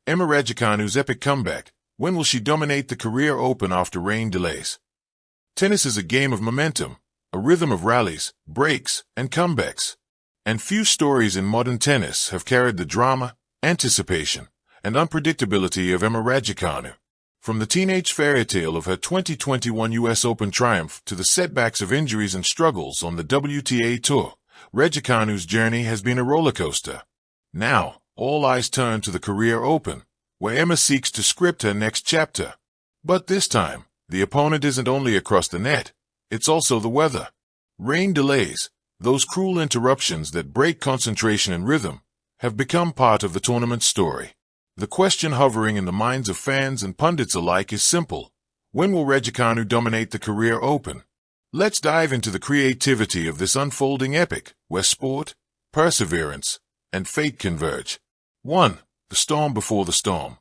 Emma Raducanu's epic comeback. When will she dominate the career open after rain delays? Tennis is a game of momentum, a rhythm of rallies, breaks, and comebacks. And few stories in modern tennis have carried the drama, anticipation, and unpredictability of Emma Raducanu. From the teenage fairy tale of her 2021 US Open triumph to the setbacks of injuries and struggles on the WTA Tour, Raducanu's journey has been a rollercoaster. Now, all eyes turn to the career open, where Emma seeks to script her next chapter. But this time, the opponent isn't only across the net, it's also the weather. Rain delays, those cruel interruptions that break concentration and rhythm, have become part of the tournament's story. The question hovering in the minds of fans and pundits alike is simple. When will Raducanu dominate the career open? Let's dive into the creativity of this unfolding epic, where sport, perseverance, and fate converge. 1. The storm before the storm.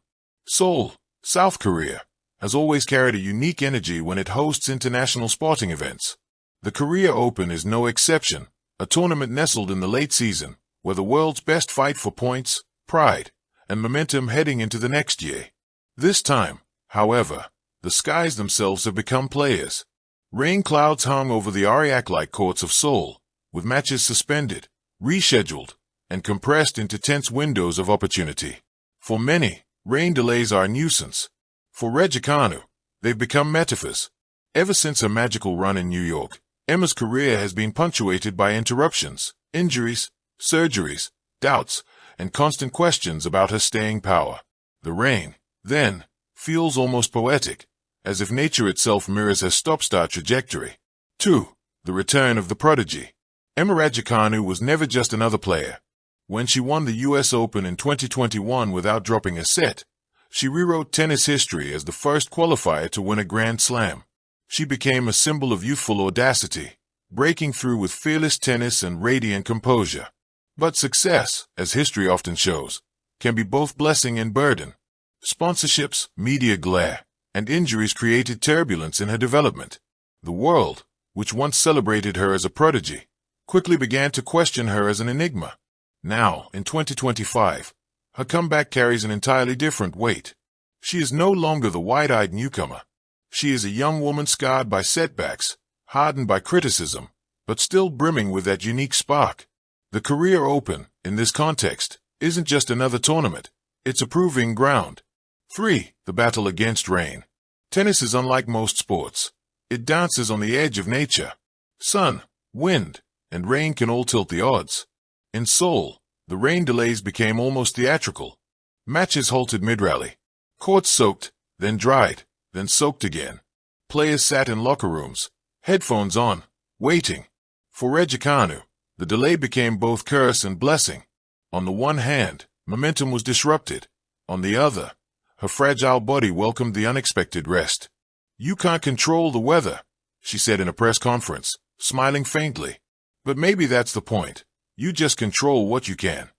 Seoul, South Korea, has always carried a unique energy when it hosts international sporting events. The Korea Open is no exception, a tournament nestled in the late season, where the world's best fight for points, pride, and momentum heading into the next year. This time, however, the skies themselves have become players. Rain clouds hung over the Ariake-like courts of Seoul, with matches suspended, rescheduled, and compressed into tense windows of opportunity. For many, rain delays are a nuisance. For Raducanu, they've become metaphors. Ever since her magical run in New York, Emma's career has been punctuated by interruptions, injuries, surgeries, doubts, and constant questions about her staying power. The rain, then, feels almost poetic, as if nature itself mirrors her stop-start trajectory. 2. The return of the prodigy. Emma Raducanu was never just another player. When she won the US Open in 2021 without dropping a set, she rewrote tennis history as the first qualifier to win a Grand Slam. She became a symbol of youthful audacity, breaking through with fearless tennis and radiant composure. But success, as history often shows, can be both blessing and burden. Sponsorships, media glare, and injuries created turbulence in her development. The world, which once celebrated her as a prodigy, quickly began to question her as an enigma. Now, in 2025, her comeback carries an entirely different weight. She is no longer the wide-eyed newcomer. She is a young woman scarred by setbacks, hardened by criticism, but still brimming with that unique spark. The Career Open, in this context, isn't just another tournament. It's a proving ground. 3. The battle against rain. Tennis is unlike most sports. It dances on the edge of nature. Sun, wind, and rain can all tilt the odds. In Seoul, the rain delays became almost theatrical. Matches halted mid-rally. Courts soaked, then dried, then soaked again. Players sat in locker rooms, headphones on, waiting. For Raducanu, the delay became both curse and blessing. On the one hand, momentum was disrupted. On the other, her fragile body welcomed the unexpected rest. "You can't control the weather," she said in a press conference, smiling faintly. "But maybe that's the point. You just control what you can."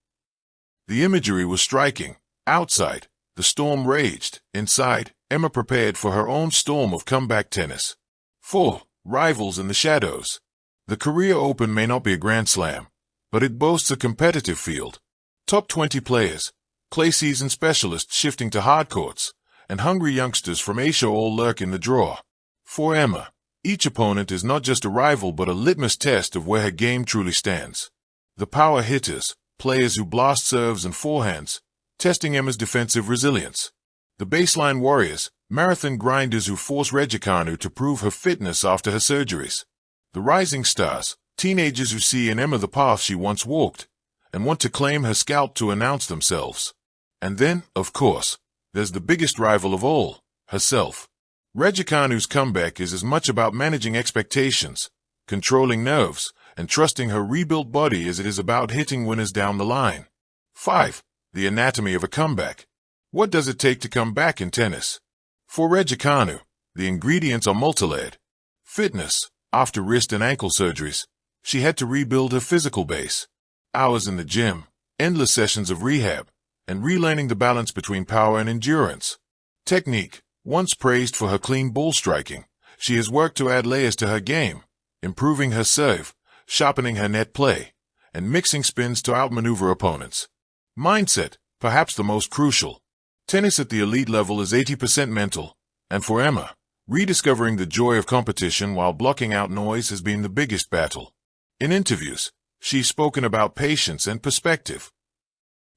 The imagery was striking. Outside, the storm raged. Inside, Emma prepared for her own storm of comeback tennis. 4. Rivals in the shadows. The Korea Open may not be a Grand Slam, but it boasts a competitive field. Top 20 players, clay season specialists shifting to hard courts, and hungry youngsters from Asia all lurk in the draw. For Emma, each opponent is not just a rival but a litmus test of where her game truly stands. The power hitters, players who blast serves and forehands, testing Emma's defensive resilience. The baseline warriors, marathon grinders who force Raducanu to prove her fitness after her surgeries. The rising stars, teenagers who see in Emma the path she once walked, and want to claim her scalp to announce themselves. And then, of course, there's the biggest rival of all, herself. Raducanu's comeback is as much about managing expectations, controlling nerves, and trusting her rebuilt body as it is about hitting winners down the line. 5. The anatomy of a comeback. What does it take to come back in tennis? For Raducanu, the ingredients are multilayered. Fitness. After wrist and ankle surgeries, she had to rebuild her physical base. Hours in the gym, endless sessions of rehab, and relearning the balance between power and endurance. Technique. Once praised for her clean ball striking, she has worked to add layers to her game, improving her serve, sharpening her net play, and mixing spins to outmaneuver opponents. Mindset, perhaps the most crucial. Tennis at the elite level is 80% mental, and for Emma, rediscovering the joy of competition while blocking out noise has been the biggest battle. In interviews, she's spoken about patience and perspective.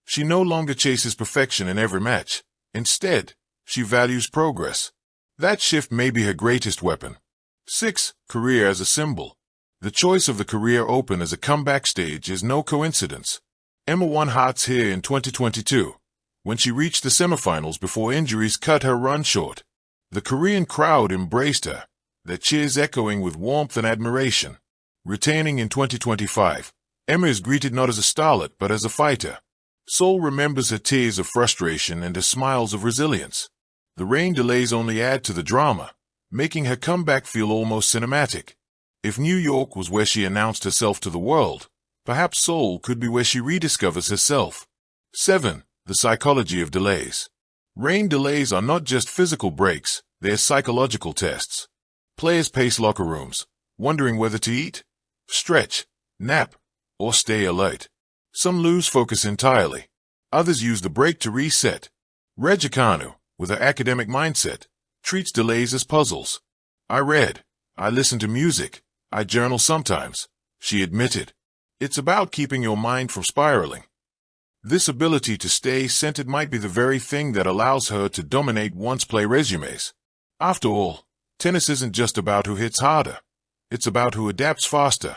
She no longer chases perfection in every match. Instead, she values progress. That shift may be her greatest weapon. 6. Career as a symbol. The choice of the Career Open as a comeback stage is no coincidence. Emma won hearts here in 2022, when she reached the semifinals before injuries cut her run short. The Korean crowd embraced her, their cheers echoing with warmth and admiration. Retaining in 2025, Emma is greeted not as a starlet but as a fighter. Seoul remembers her tears of frustration and her smiles of resilience. The rain delays only add to the drama, making her comeback feel almost cinematic. If New York was where she announced herself to the world, perhaps Seoul could be where she rediscovers herself. 7. The psychology of delays. Rain delays are not just physical breaks, they're psychological tests. Players pace locker rooms, wondering whether to eat, stretch, nap, or stay alert. Some lose focus entirely. Others use the break to reset. Raducanu, with her academic mindset, treats delays as puzzles. I read, I listen to music, I journal sometimes, she admitted. It's about keeping your mind from spiraling. This ability to stay centered might be the very thing that allows her to dominate once-play resumes. After all, tennis isn't just about who hits harder. It's about who adapts faster.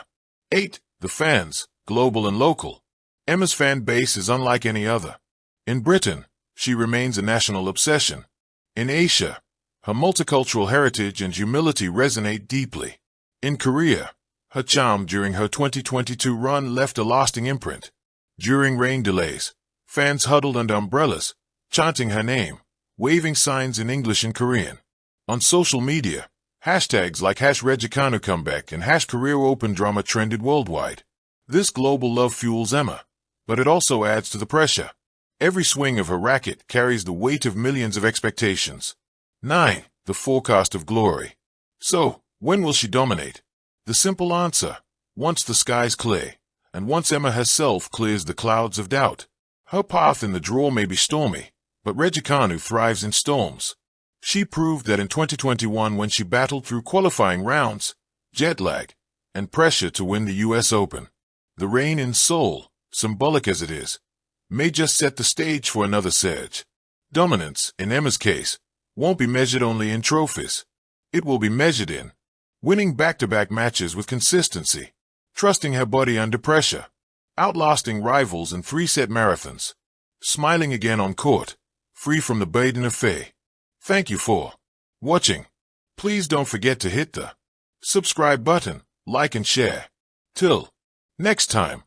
8. The fans, global and local. Emma's fan base is unlike any other. In Britain, she remains a national obsession. In Asia, her multicultural heritage and humility resonate deeply. In Korea, her charm during her 2022 run left a lasting imprint. During rain delays, fans huddled under umbrellas, chanting her name, waving signs in English and Korean. On social media, hashtags like #Raducanu comeback and #Career Open drama trended worldwide. This global love fuels Emma, but it also adds to the pressure. Every swing of her racket carries the weight of millions of expectations. 9. The forecast of glory. So, when will she dominate? The simple answer: once the skies clear, and once Emma herself clears the clouds of doubt. Her path in the draw may be stormy, but Raducanu thrives in storms. She proved that in 2021 when she battled through qualifying rounds, jet lag, and pressure to win the US Open. The rain in Seoul, symbolic as it is, may just set the stage for another surge. Dominance, in Emma's case, won't be measured only in trophies. It will be measured in winning back-to-back matches with consistency, trusting her body under pressure, outlasting rivals in 3-set marathons, smiling again on court, free from the burden of fame. Thank you for watching. Please don't forget to hit the subscribe button, like and share. Till next time.